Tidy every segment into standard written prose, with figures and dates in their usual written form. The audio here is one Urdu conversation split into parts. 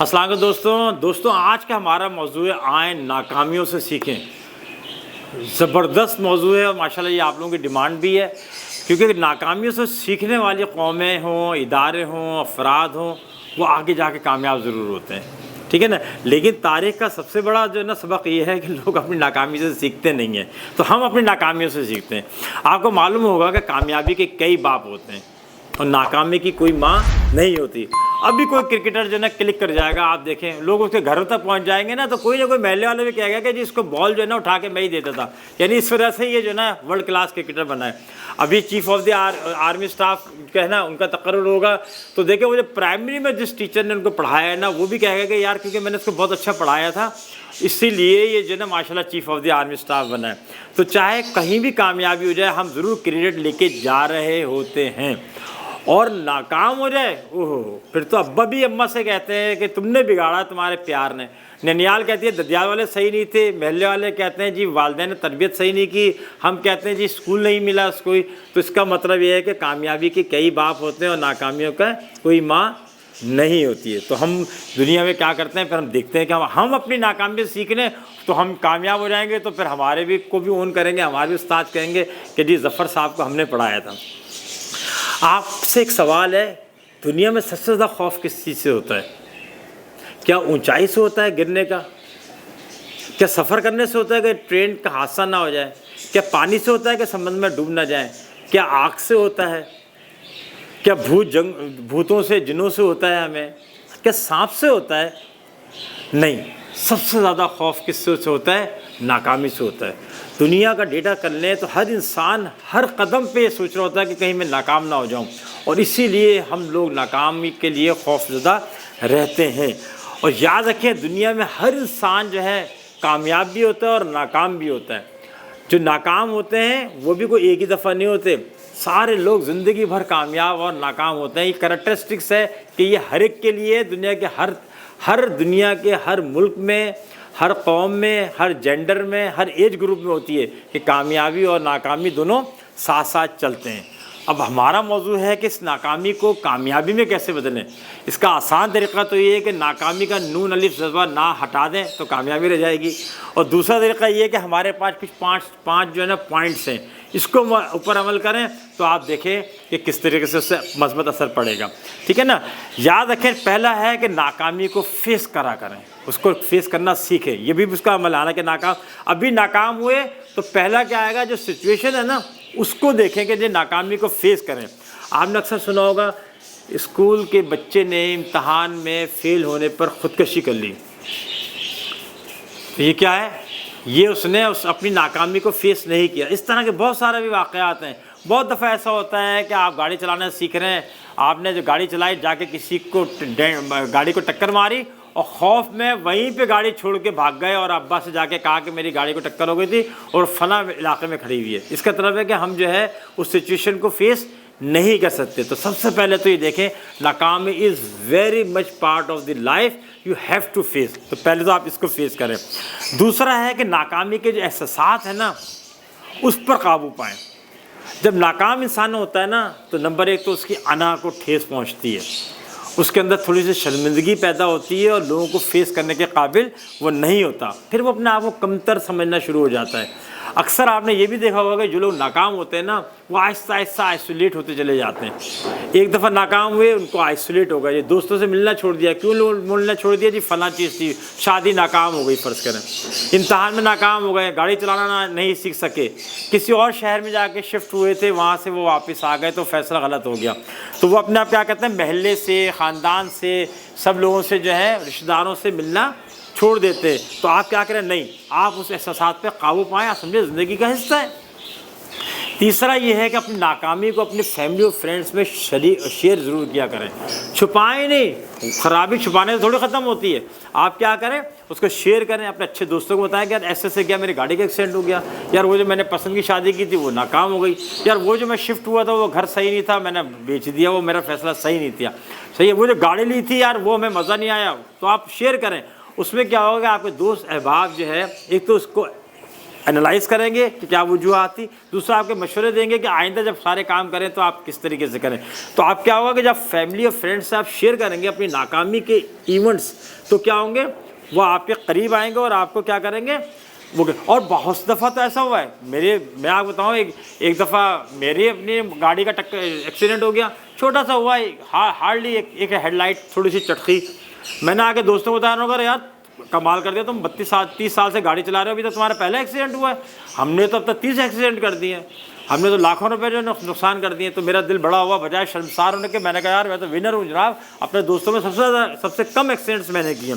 السلام علیکم دوستوں آج کا ہمارا موضوع ہے آئیں ناکامیوں سے سیکھیں۔ زبردست موضوع ہے اور ماشاءاللہ یہ آپ لوگوں کی ڈیمانڈ بھی ہے، کیونکہ ناکامیوں سے سیکھنے والی قومیں ہوں، ادارے ہوں، افراد ہوں، وہ آگے جا کے کامیاب ضرور ہوتے ہیں، ٹھیک ہے نا۔ لیکن تاریخ کا سب سے بڑا جو ہے نا سبق یہ ہے کہ لوگ اپنی ناکامی سے سیکھتے نہیں ہیں، تو ہم اپنی ناکامیوں سے سیکھتے ہیں۔ آپ کو معلوم ہوگا کہ کامیابی کے کئی باپ ہوتے ہیں اور ناکامی کی کوئی ماں نہیں ہوتی۔ ابھی کوئی کرکٹر جو ہے نا کلک کر جائے گا، آپ دیکھیں لوگ اس کے گھروں تک پہنچ جائیں گے نا، تو کوئی نہ کوئی محلے والے بھی کہے گا کہ جی اس کو بال جو ہے نا اٹھا کے میں ہی دیتا تھا، یعنی اس وجہ سے یہ جو ہے نا ورلڈ کلاس کرکٹر بنا ہے۔ ابھی chief of the army staff کہنا ان کا تقرر ہوگا، تو دیکھیں وہ جو پرائمری میں جس ٹیچر نے ان کو پڑھایا ہے نا، وہ بھی کہے گا کہ یار کیونکہ میں نے اس کو بہت اچھا پڑھایا تھا، اسی لیے یہ جو ہے نا ماشاءاللہ chief of the army staff بنا ہے۔ تو چاہے کہیں بھی کامیابی ہو جائے، ہم ضرور کریڈٹ لے کے جا رہے ہوتے ہیں، اور ناکام ہو جائے اوہ پھر تو ابا بھی اماں سے کہتے ہیں کہ تم نے بگاڑا تمہارے پیار نے۔ ننیال کہتی ہے ددیال والے صحیح نہیں تھے، محلے والے کہتے ہیں جی والدین نے تربیت صحیح نہیں کی، ہم کہتے ہیں جی اسکول نہیں ملا اس کو۔ تو اس کا مطلب یہ ہے کہ کامیابی کے کئی باپ ہوتے ہیں اور ناکامیوں کا کوئی ماں نہیں ہوتی ہے۔ تو ہم دنیا میں کیا کرتے ہیں، پھر ہم دیکھتے ہیں کہ ہم اپنی ناکامی سے سیکھ لیں تو ہم کامیاب ہو جائیں گے، تو پھر ہمارے بھی کو بھی اون کریں گے، ہمارے بھی استاد کہیں گے کہ جی ظفر صاحب کو ہم نے پڑھایا تھا۔ آپ سے ایک سوال ہے، دنیا میں سب سے زیادہ خوف کس چیز سے ہوتا ہے؟ کیا اونچائی سے ہوتا ہے گرنے کا؟ کیا سفر کرنے سے ہوتا ہے کہ ٹرین کا حادثہ نہ ہو جائے؟ کیا پانی سے ہوتا ہے کہ سمندر میں ڈوب نہ جائیں؟ کیا آگ سے ہوتا ہے؟ کیا بھوتوں سے جنوں سے ہوتا ہے ہمیں؟ کیا سانپ سے ہوتا ہے؟ نہیں، سب سے زیادہ خوف کس سے ہوتا ہے؟ ناکامی سے ہوتا ہے۔ دنیا کا ڈیٹا کر لیں تو ہر انسان ہر قدم پہ یہ سوچ رہا ہوتا ہے کہ کہیں میں ناکام نہ ہو جاؤں، اور اسی لیے ہم لوگ ناکامی کے لیے خوف زدہ رہتے ہیں۔ اور یاد رکھیں دنیا میں ہر انسان جو ہے کامیاب بھی ہوتا ہے اور ناکام بھی ہوتا ہے۔ جو ناکام ہوتے ہیں وہ بھی کوئی ایک ہی دفعہ نہیں ہوتے، سارے لوگ زندگی بھر کامیاب اور ناکام ہوتے ہیں۔ یہ کریکٹرسٹکس ہے کہ یہ ہر ایک کے لیے دنیا کے دنیا کے ہر ملک میں، ہر قوم میں، ہر جینڈر میں، ہر ایج گروپ میں ہوتی ہے کہ کامیابی اور ناکامی دونوں ساتھ ساتھ چلتے ہیں۔ اب ہمارا موضوع ہے کہ اس ناکامی کو کامیابی میں کیسے بدلیں۔ اس کا آسان طریقہ تو یہ ہے کہ ناکامی کا نون الف جذبہ نہ ہٹا دیں تو کامیابی رہ جائے گی، اور دوسرا طریقہ یہ ہے کہ ہمارے پاس کچھ پانچ جو ہے نا پوائنٹس ہیں، اس کو اوپر عمل کریں تو آپ دیکھیں کہ کس طریقے سے اس سے مثبت اثر پڑے گا، ٹھیک ہے نا۔ یاد رکھیں پہلا ہے کہ ناکامی کو فیس کرا کریں، اس کو فیس کرنا سیکھیں، یہ بھی اس کا عمل آنا کہ ابھی ناکام ہوئے تو پہلا کیا آئے گا، جو سچویشن ہے نا اس کو دیکھیں کہ جو ناکامی کو فیس کریں۔ آپ نے اکثر سنا ہوگا اسکول کے بچے نے امتحان میں فیل ہونے پر خودکشی کر لی، تو یہ کیا ہے، یہ اس نے اپنی ناکامی کو فیس نہیں کیا۔ اس طرح کے بہت سارے بھی واقعات ہیں۔ بہت دفعہ ایسا ہوتا ہے کہ آپ گاڑی چلانا سیکھ رہے ہیں، آپ نے جو گاڑی چلائی جا کے کسی کو گاڑی کو ٹکر ماری، اور خوف میں وہیں پہ گاڑی چھوڑ کے بھاگ گئے اور ابا سے جا کے کہا کہ میری گاڑی کو ٹکر ہو گئی تھی اور فلاں علاقے میں کھڑی ہوئی ہے۔ اس کا مطلب ہے کہ ہم جو ہے اس سچویشن کو فیس نہیں کر سکتے۔ تو سب سے پہلے تو یہ دیکھیں ناکامی is very much part of the life, you have to face. تو پہلے تو آپ اس کو فیس کریں۔ دوسرا ہے کہ ناکامی کے جو احساسات ہیں نا اس پر قابو پائیں۔ جب ناکام انسان ہوتا ہے نا تو نمبر ایک تو اس کی انا کو ٹھیس پہنچتی ہے، اس کے اندر تھوڑی سی شرمندگی پیدا ہوتی ہے اور لوگوں کو فیس کرنے کے قابل وہ نہیں ہوتا، پھر وہ اپنے آپ کو کمتر سمجھنا شروع ہو جاتا ہے۔ اکثر آپ نے یہ بھی دیکھا ہوگا کہ جو لوگ ناکام ہوتے ہیں نا وہ آہستہ آہستہ آئسولیٹ ہوتے چلے جاتے ہیں۔ ایک دفعہ ناکام ہوئے ان کو آئسولیٹ ہو گئے، یہ دوستوں سے ملنا چھوڑ دیا۔ کیوں ملنا چھوڑ دیا؟ جی فلاں چیز تھی، شادی ناکام ہو گئی فرض کریں، امتحان میں ناکام ہو گئے، گاڑی چلانا نہیں سیکھ سکے، کسی اور شہر میں جا کے شفٹ ہوئے تھے، وہاں سے وہ واپس آ گئے تو فیصلہ غلط ہو گیا، تو وہ اپنے آپ کیا کہتے ہیں محلے سے، خاندان سے، سب لوگوں سے جو ہے رشتہ داروں سے ملنا چھوڑ دیتے۔ تو آپ کیا کریں؟ نہیں، آپ اس احساسات پہ قابو پائیں، آپ سمجھے زندگی کا حصہ ہے۔ تیسرا یہ ہے کہ اپنی ناکامی کو اپنی فیملی اور فرینڈس میں شیئر ضرور کیا کریں، چھپائیں نہیں۔ خرابی چھپانے سے تھوڑی ختم ہوتی ہے، آپ کیا کریں اس کو شیئر کریں، اپنے اچھے دوستوں کو بتائیں کہ یار ایسے سے کیا میری گاڑی کا ایکسیڈنٹ ہو گیا، یار وہ جو میں نے پسند کی شادی کی تھی وہ ناکام ہو گئی، یار وہ جو میں شفٹ ہوا تھا وہ گھر صحیح نہیں تھا میں نے بیچ دیا، وہ میرا فیصلہ صحیح نہیں تھا، صحیح ہے، وہ جو گاڑی لی تھی یار وہ ہمیں مزہ نہیں آیا۔ تو آپ شیئر کریں، اس میں کیا ہوگا کہ آپ کے دوست احباب جو ہے ایک تو اس کو انالائز کریں گے کہ کیا وجوہات تھی، دوسرا آپ کے مشورے دیں گے کہ آئندہ جب سارے کام کریں تو آپ کس طریقے سے کریں۔ تو آپ کیا ہوگا کہ جب فیملی اور فرینڈ سے آپ شیئر کریں گے اپنی ناکامی کے ایونٹس، تو کیا ہوں گے، وہ آپ کے قریب آئیں گے اور آپ کو کیا کریں گے وہ۔ اور بہت دفعہ تو ایسا ہوا ہے میں آپ بتاؤں، ایک دفعہ میری اپنی گاڑی کا ایکسیڈنٹ ہو گیا، چھوٹا سا ہوا ہے، ہارڈلی ایک ہیڈ لائٹ تھوڑی سی چٹکی، میں نے آ کے دوستوں کو بتایا ہوگا یار کمال کر دیا، تم 30 سال سے گاڑی چلا رہے ہو، ابھی تو تمہارا پہلا ایکسیڈنٹ ہوا ہے، ہم نے تو اب تک 30 ایکسیڈنٹ کر دیے ہیں، ہم نے تو لاکھوں روپے جو نقصان کر دیے۔ تو میرا دل بڑا ہوا، بجائے شرمسار ہونے کے میں نے کہا یار میں تو ونر ہوں جناب، اپنے دوستوں میں سب سے کم ایکسیڈنٹس میں نے کیے۔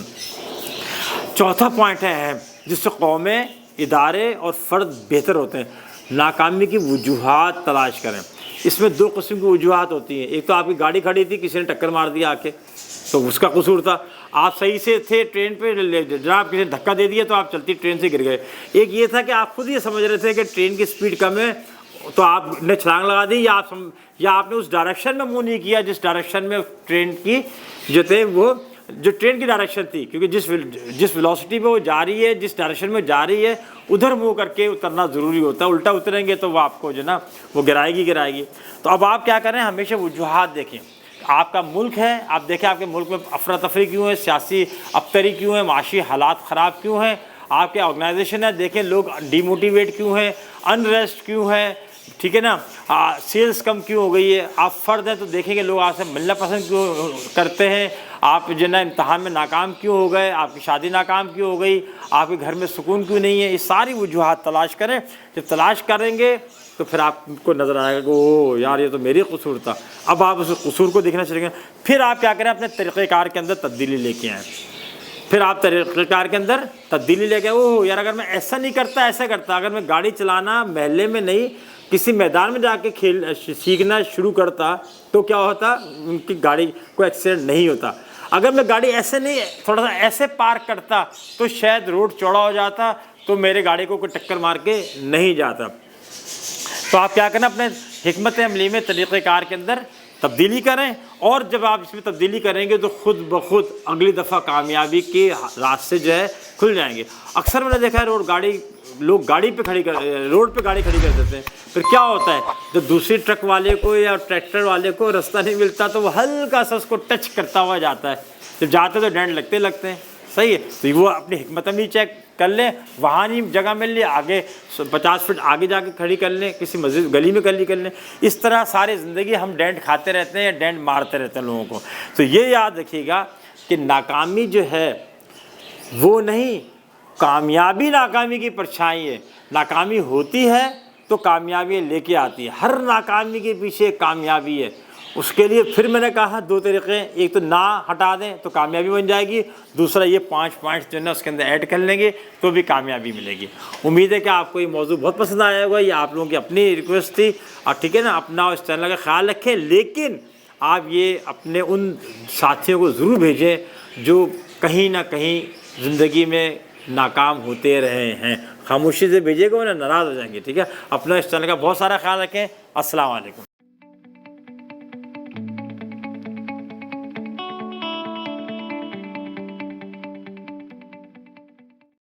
چوتھا پوائنٹ ہے اہم، جس سے قومیں، ادارے اور فرد بہتر ہوتے ہیں، ناکامی کی وجوہات تلاش کریں۔ اس میں 2 قسم کی وجوہات ہوتی ہیں، ایک تو آپ کی گاڑی کھڑی تھی، کسی نے ٹکر مار دیا آ کے تو اس کا قصور تھا، آپ صحیح سے تھے ٹرین پہ، جناب کسی نے دھکا دے دیا تو آپ چلتی ٹرین سے گر گئے۔ ایک یہ تھا کہ آپ خود یہ سمجھ رہے تھے کہ ٹرین کی سپیڈ کم ہے تو آپ نے چھلانگ لگا دی، یا آپ نے اس ڈائریکشن میں منہ نہیں کیا جس ڈائریکشن میں ٹرین کی جو تھے وہ جو ٹرین کی ڈائریکشن تھی، کیونکہ جس ویلوسٹی پہ وہ جا رہی ہے، جس ڈائریکشن میں جا رہی ہے ادھر منہ کر کے اترنا ضروری ہوتا ہے، الٹا اتریں گے تو وہ آپ کو جو نا وہ گرائے گی۔ تو اب آپ کیا کریں، ہمیشہ وجوہات دیکھیں۔ آپ کا ملک ہے، آپ دیکھیں آپ کے ملک میں افراتفری کیوں ہے، سیاسی ابتری کیوں ہے، معاشی حالات خراب کیوں ہیں، آپ کے آرگنائزیشن ہے، دیکھیں لوگ ڈی موٹیویٹ کیوں ہیں، انریسٹ کیوں ہے، ٹھیک ہے نا، سیلز کم کیوں ہو گئی ہے۔ آپ فرد ہیں تو دیکھیں کہ لوگ آپ سے ملنا پسند کیوں کرتے ہیں، آپ جو نا امتحان میں ناکام کیوں ہو گئے، آپ کی شادی ناکام کیوں ہو گئی، آپ کے گھر میں سکون کیوں نہیں ہے۔ یہ ساری وجوہات تلاش کریں، جب تلاش کریں گے تو پھر آپ کو نظر آئے گا کہ اوہ یار یہ تو میری قصور تھا۔ اب آپ اس قصور کو دیکھنا چاہیں گے، پھر آپ کیا کریں، اپنے طریقۂ کار کے اندر تبدیلی لے کے آئیں۔ پھر آپ طریقۂ کار کے اندر تبدیلی لے کے اوہ یار اگر میں ایسا نہیں کرتا، ایسا کرتا، اگر میں گاڑی چلانا محلے میں نہیں کسی میدان میں جا کے سیکھنا شروع کرتا تو کیا ہوتا، ان کی گاڑی کو ایکسیڈنٹ نہیں ہوتا۔ اگر میں گاڑی ایسے نہیں تھوڑا سا ایسے پارک کرتا تو شاید روڈ چوڑا ہو جاتا تو میرے گاڑی کو کوئی ٹکر مار کے نہیں جاتا۔ تو آپ کیا کریں، اپنے حکمت عملی میں طریقۂ کار کے اندر تبدیلی کریں، اور جب آپ اس میں تبدیلی کریں گے تو خود بخود اگلی دفعہ کامیابی کے راستے جو ہے کھل جائیں گے۔ اکثر میں نے دیکھا ہے لوگ روڈ پہ گاڑی کھڑی کر دیتے ہیں، پھر کیا ہوتا ہے جب دوسری ٹرک والے کو یا ٹریکٹر والے کو راستہ نہیں ملتا تو وہ ہلکا سا اس کو ٹچ کرتا ہوا جاتا ہے، جب جاتے تو ڈینٹ لگتے ہیں، صحیح ہے۔ تو وہ اپنی حکمت عملی چیک کر لیں، وہاں نہیں جگہ مل لی آگے 50 فٹ آگے جا کے کھڑی کر لیں، کسی مسجد گلی میں کر لیں۔ اس طرح ساری زندگی ہم ڈینٹ کھاتے رہتے ہیں یا ڈینٹ مارتے رہتے ہیں لوگوں کو۔ تو یہ یاد رکھیے گا کہ ناکامی جو ہے وہ نہیں، کامیابی ناکامی کی پرچھائی ہے۔ ناکامی ہوتی ہے تو کامیابی لے کے آتی ہے، ہر ناکامی کے پیچھے ایک کامیابی ہے۔ اس کے لیے پھر میں نے کہا 2 طریقے، ایک تو نہ ہٹا دیں تو کامیابی بن جائے گی، دوسرا یہ 5 پوائنٹس جو ہے نا اس کے اندر ایڈ کر لیں گے تو بھی کامیابی ملے گی۔ امید ہے کہ آپ کو یہ موضوع بہت پسند آیا ہوگا، یہ آپ لوگوں کی اپنی ریکویسٹ تھی، اور ٹھیک ہے نا، اپنا اور اس چینل کا خیال رکھیں، لیکن آپ یہ اپنے ان ساتھیوں کو ضرور بھیجیں جو کہیں نہ کہیں زندگی میں ناکام ہوتے رہے ہیں۔ خاموشی سے بھیجیے گا ورنہ ناراض ہو جائیں گے، ٹھیک ہے۔ اپنا اس چینل کا بہت سارا خیال رکھیں۔ السلام علیکم۔